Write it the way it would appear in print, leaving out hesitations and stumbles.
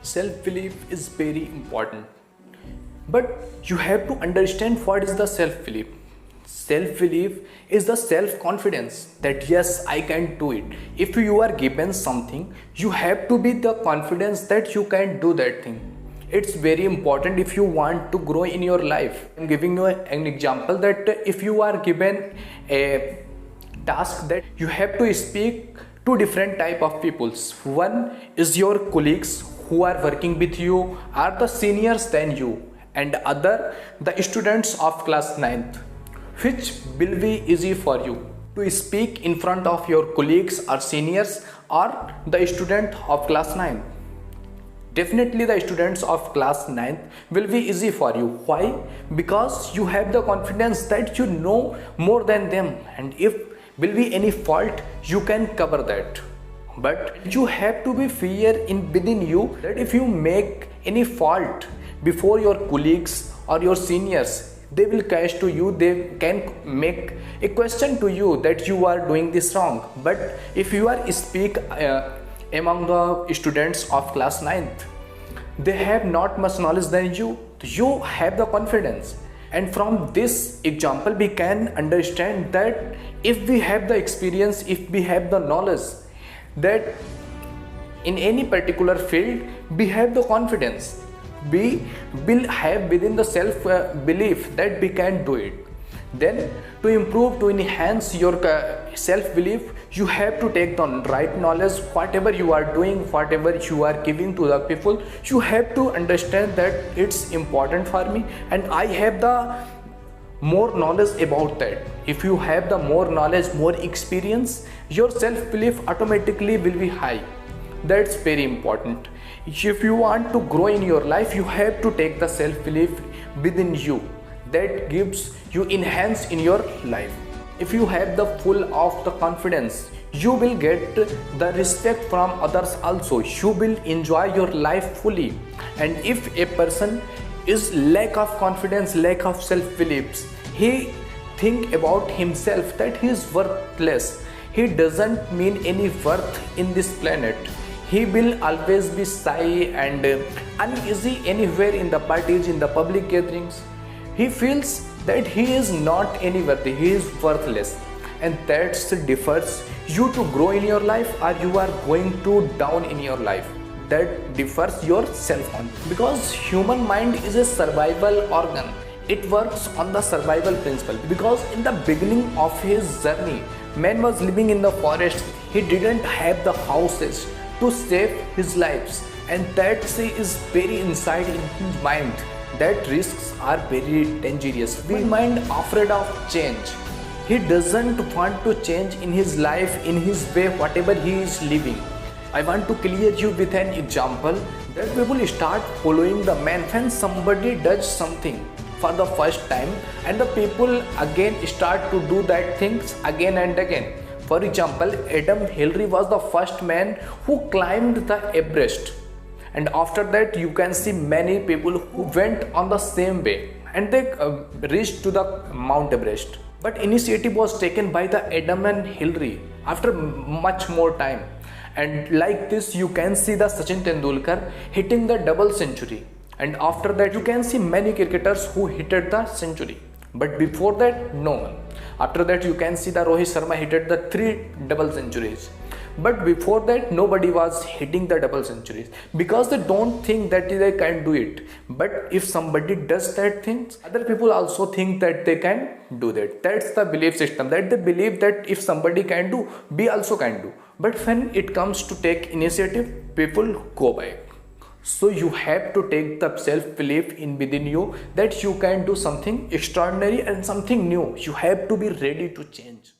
Self-belief is very important, but you have to understand what is the self-belief. Self-belief is the self-confidence that yes, I can do it. If you are given something, you have to be the confidence that you can do that thing. It's very important if you want to grow in your life. I'm giving you an example that if you are given a task that you have to speak to different type of peoples. One is your colleagues who are working with you, are the seniors than you, and other the students of class 9th. Which will be easy for you to speak in front of your colleagues or seniors or the student of class 9? Definitely the students of class 9th will be easy for you. Why? Because you have the confidence that you know more than them, and if will be any fault, you can cover that. But you have to be fear in within you that if you make any fault before your colleagues or your seniors, they will catch to you, they can make a question to you that you are doing this wrong. But if you are speak among the students of class 9th, they have not much knowledge than you, you have the confidence. And from this example we can understand that if we have the experience, if we have the knowledge, that in any particular field we have the confidence, we will have within the self belief that we can do it. Then to improve, to enhance your self belief, you have to take the right knowledge. Whatever you are doing, whatever you are giving to the people, you have to understand that it's important for me and I have the more knowledge about that. If you have the more knowledge, more experience, your self belief automatically will be high. That's very important. If you want to grow in your life, you have to take the self belief within you, that gives you enhance in your life. If you have the full of the confidence, you will get the respect from others also. You will enjoy your life fully. And if a person is lack of confidence, lack of self beliefs, he think about himself that he is worthless, he doesn't mean any worth in this planet, he will always be shy and uneasy anywhere in the parties, in the public gatherings. He feels that he is not any worthy, he is worthless. And that's differs you to grow in your life or you are going to down in your life. That differs your self-confidence. Because human mind is a survival organ. It works on the survival principle. Because in the beginning of his journey, man was living in the forest. He didn't have the houses to save his lives, and that is very inside in his mind, that risks are very dangerous. We mind afraid of change. He doesn't want to change in his life, in his way, whatever he is living. I want to clear you with an example that people start following the man when somebody does something for the first time, and the people again start to do that things again and again. For example, Adam Hillary was the first man who climbed the Everest, and after that you can see many people who went on the same way and they reached to the Mount Everest. But initiative was taken by the Adam and Hillary after much more time, and like this you can see the Sachin Tendulkar hitting the double century, and after that you can see many cricketers who hit the century. But before that, no one. After that you can see the Rohit Sharma hit the 3 double centuries. But before that nobody was hitting the double centuries because they don't think that they can do it. But if somebody does that things, other people also think that they can do that. That's the belief system, that they believe that if somebody can do, we also can do. But when it comes to take initiative, people go back. So you have to take the self-belief in within you that you can do something extraordinary and something new. You have to be ready to change.